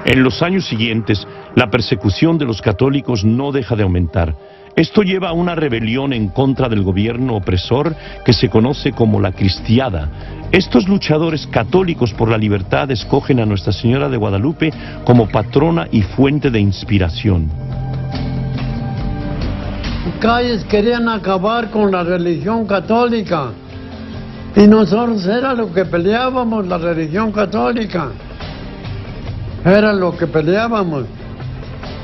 Speaker 1: En los años siguientes, la persecución de los católicos no deja de aumentar. Esto lleva a una rebelión en contra del gobierno opresor que se conoce como la Cristiada. Estos luchadores católicos por la libertad escogen a Nuestra Señora de Guadalupe como patrona y fuente de inspiración.
Speaker 17: Calles querían acabar con la religión católica y nosotros era lo que peleábamos, la religión católica. Era lo que peleábamos.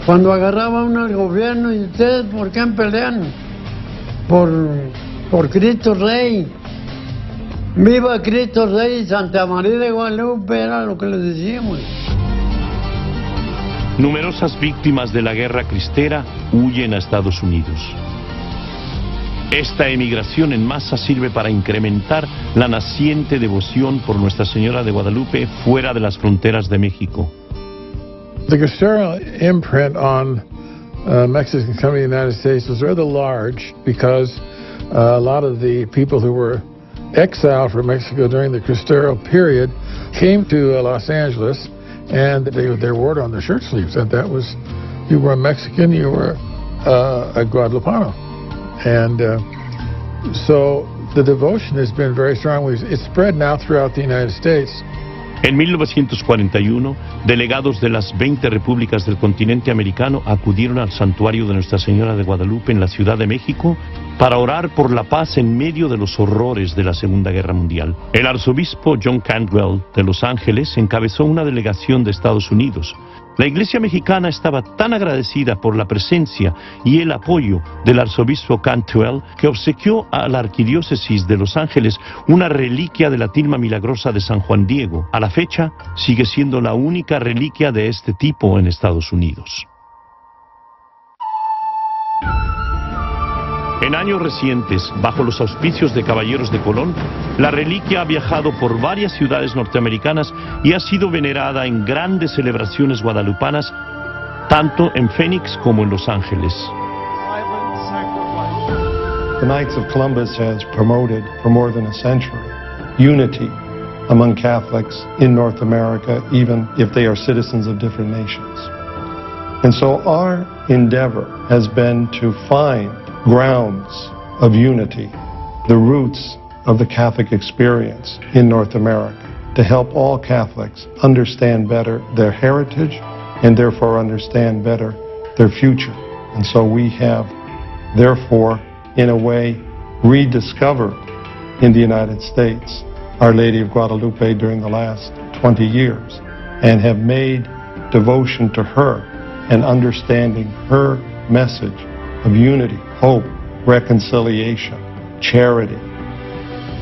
Speaker 17: Cuando agarraba uno al gobierno, y ustedes, ¿por qué pelean? Por Cristo Rey. ¡Viva Cristo Rey! Santa María de Guadalupe, era lo que les decíamos.
Speaker 1: Numerosas víctimas de la guerra cristera huyen a Estados Unidos. Esta emigración en masa sirve para incrementar la naciente devoción por Nuestra Señora de Guadalupe fuera de las fronteras de México.
Speaker 18: The Cristero imprint on Mexicans coming to the United States was rather large because a lot of the people who were exiled from Mexico during the Cristero period came to Los Angeles, and they wore it on their shirt sleeves, and that was, you were a Mexican, you were a Guadalupano. And so the devotion has been very strong. It's spread now throughout the United States.
Speaker 1: En 1941, delegados de las 20 repúblicas del continente americano acudieron al santuario de Nuestra Señora de Guadalupe en la Ciudad de México para orar por la paz en medio de los horrores de la Segunda Guerra Mundial. El arzobispo John Cantwell de Los Ángeles encabezó una delegación de Estados Unidos. La Iglesia mexicana estaba tan agradecida por la presencia y el apoyo del arzobispo Cantwell que obsequió a la arquidiócesis de Los Ángeles una reliquia de la tilma milagrosa de San Juan Diego. A la fecha, sigue siendo la única reliquia de este tipo en Estados Unidos. En años recientes, bajo los auspicios de Caballeros de Colón, la reliquia ha viajado por varias ciudades norteamericanas y ha sido venerada en grandes celebraciones guadalupanas, tanto en Phoenix como en Los Ángeles.
Speaker 5: The Knights of Columbus has promoted for more than a century unity among Catholics in North America, even if they are citizens of different nations. And so our endeavor has been to find grounds of unity, the roots of the Catholic experience in North America, to help all Catholics understand better their heritage and therefore understand better their future. And so we have, therefore, in a way, rediscovered in the United States Our Lady of Guadalupe during the last 20 years and have made devotion to her and understanding her message of unity, hope, reconciliation, charity.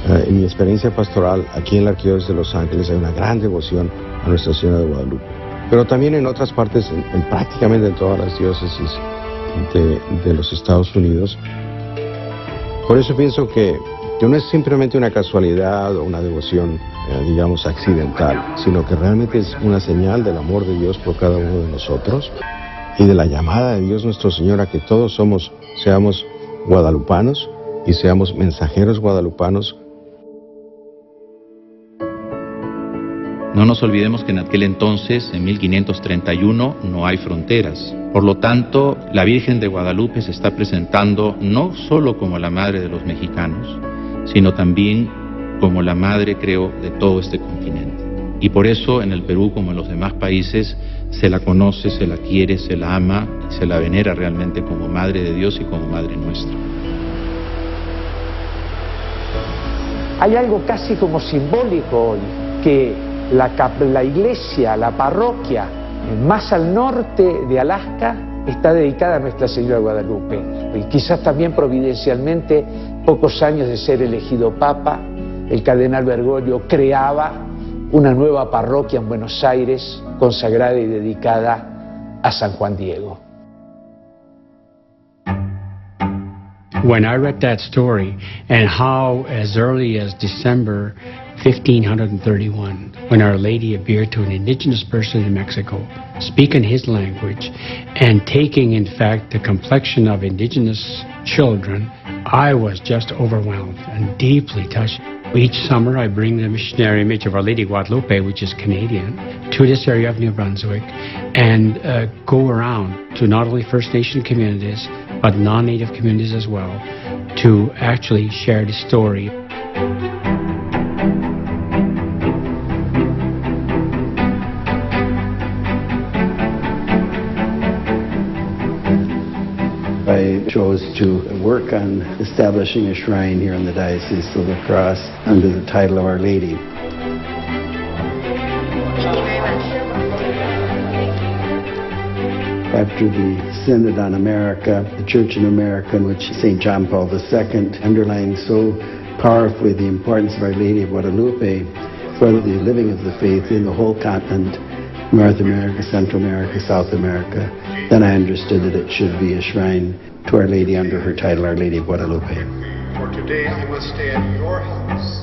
Speaker 19: En mi experiencia pastoral aquí en la Arquidiócesis de Los Ángeles hay una gran devoción a Nuestra Señora de Guadalupe. Pero también en otras partes, en prácticamente en todas las diócesis, de los Estados Unidos. Por eso pienso que no es simplemente una casualidad o una devoción, digamos, accidental, sino que realmente es una señal del amor de Dios por cada uno de nosotros y de la llamada de Dios nuestro Señor a que todos seamos guadalupanos y seamos mensajeros guadalupanos.
Speaker 20: No nos olvidemos que en aquel entonces, en 1531, no hay fronteras. Por lo tanto, la Virgen de Guadalupe se está presentando no solo como la madre de los mexicanos, sino también como la madre, creo, de todo este continente. Y por eso en el Perú, como en los demás países, se la conoce, se la quiere, se la ama y se la venera realmente como Madre de Dios y como Madre nuestra.
Speaker 16: Hay algo casi como simbólico hoy, que la iglesia, la parroquia más al norte de Alaska está dedicada a Nuestra Señora de Guadalupe. Y quizás también providencialmente, pocos años de ser elegido papa, el cardenal Bergoglio creaba una nueva parroquia en Buenos Aires consagrada y dedicada a San Juan Diego.
Speaker 8: When I read that story and how as early as December 1531, when Our Lady appeared to an indigenous person in Mexico, speaking his language and taking in fact the complexion of indigenous children, I was just overwhelmed and deeply touched. Each summer I bring the missionary image of Our Lady Guadalupe, which is Canadian, to this area of New Brunswick and go around to not only First Nation communities but non-Native communities as well to actually share the story.
Speaker 21: I chose to work on establishing a shrine here in the Diocese of La Crosse under the title of Our Lady. After the Synod on America, the Church in America, in which St. John Paul II underlined so powerfully the importance of Our Lady of Guadalupe for the living of the faith in the whole continent, North America, Central America, South America, then I understood that it should be a shrine to Our Lady under her title, Our Lady of Guadalupe.
Speaker 22: For today I must stay at your house.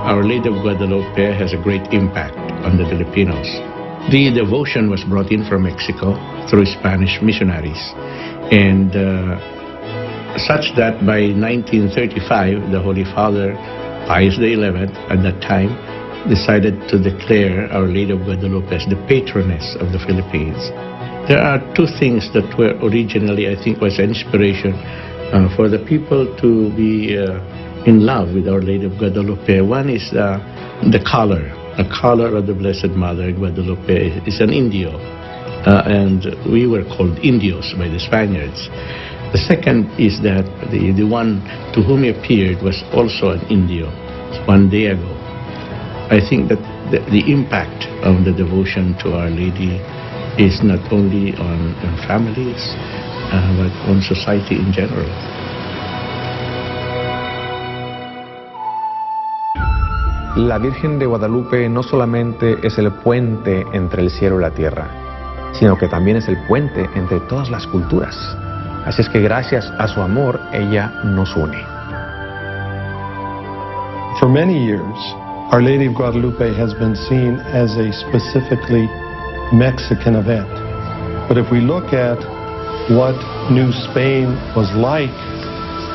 Speaker 23: Our Lady of Guadalupe has a great impact on the Filipinos. The devotion was brought in from Mexico through Spanish missionaries, and such that by 1935, the Holy Father, Pius XI, at that time, decided to declare Our Lady of Guadalupe as the patroness of the Philippines. There are two things that were originally, I think, was an inspiration for the people to be in love with Our Lady of Guadalupe. One is the color. The color of the Blessed Mother Guadalupe is an Indio, and we were called Indios by the Spaniards. The second is that the one to whom he appeared was also an Indio, Juan Diego. I think that the impact of the devotion to Our Lady is not only on families, but on society in general.
Speaker 4: La Virgen de Guadalupe no solamente es el puente entre el cielo y la tierra, sino que también es el puente entre todas las culturas. Así es que gracias a su amor, ella nos une.
Speaker 5: For many years, Our Lady of Guadalupe has been seen as a specifically Mexican event. But if we look at what New Spain was like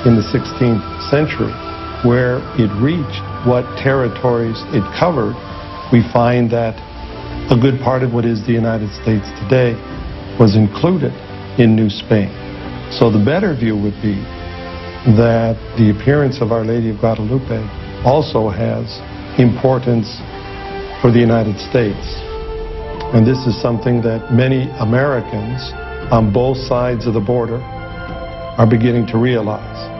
Speaker 5: in the 16th century, where it reached, what territories it covered, we find that a good part of what is the United States today was included in New Spain. So the better view would be that the appearance of Our Lady of Guadalupe also has importance for the United States. And this is something that many Americans on both sides of the border are beginning to realize.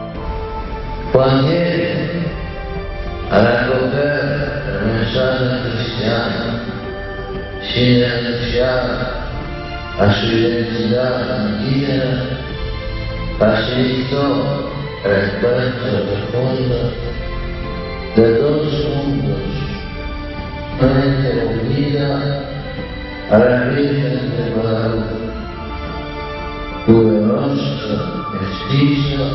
Speaker 22: Sin renunciar a su identidad indígena,
Speaker 3: facilitó el encuentro profundo de dos mundos, mente unida a la Virgen de Guadalupe, cuyo rostro mestizo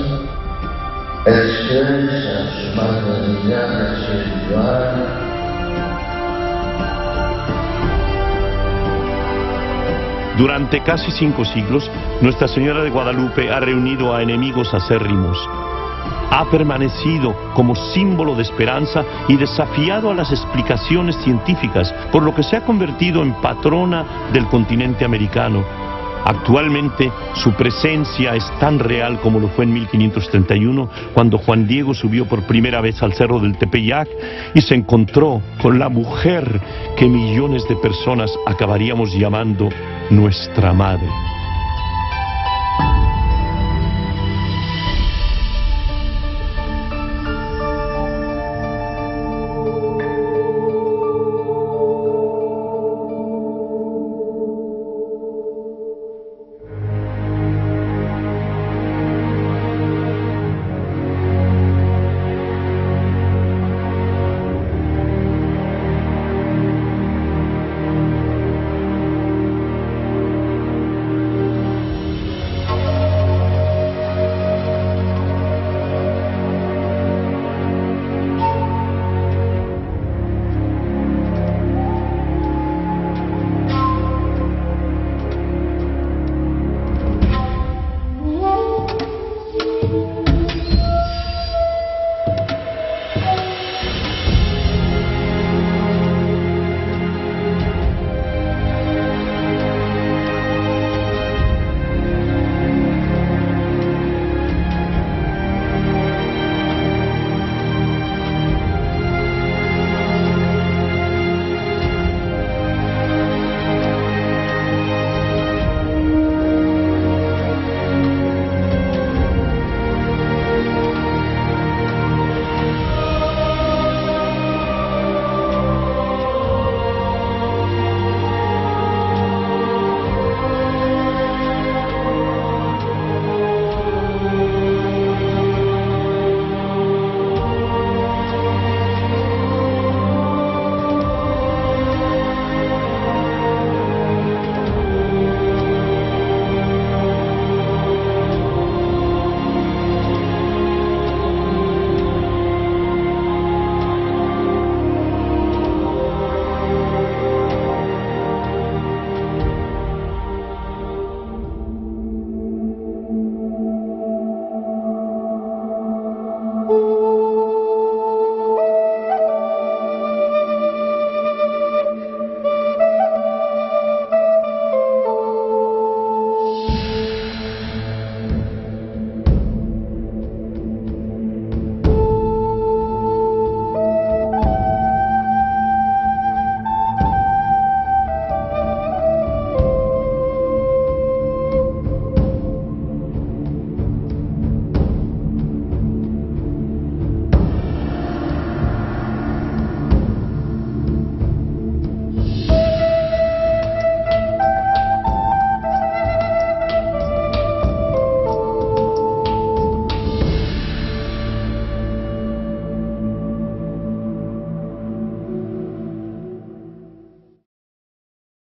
Speaker 3: expresa su maternidad espiritual.
Speaker 1: Durante casi 5 siglos, Nuestra Señora de Guadalupe ha reunido a enemigos acérrimos. Ha permanecido como símbolo de esperanza y desafiado a las explicaciones científicas, por lo que se ha convertido en patrona del continente americano. Actualmente, su presencia es tan real como lo fue en 1531, cuando Juan Diego subió por primera vez al cerro del Tepeyac y se encontró con la mujer que millones de personas acabaríamos llamando nuestra madre.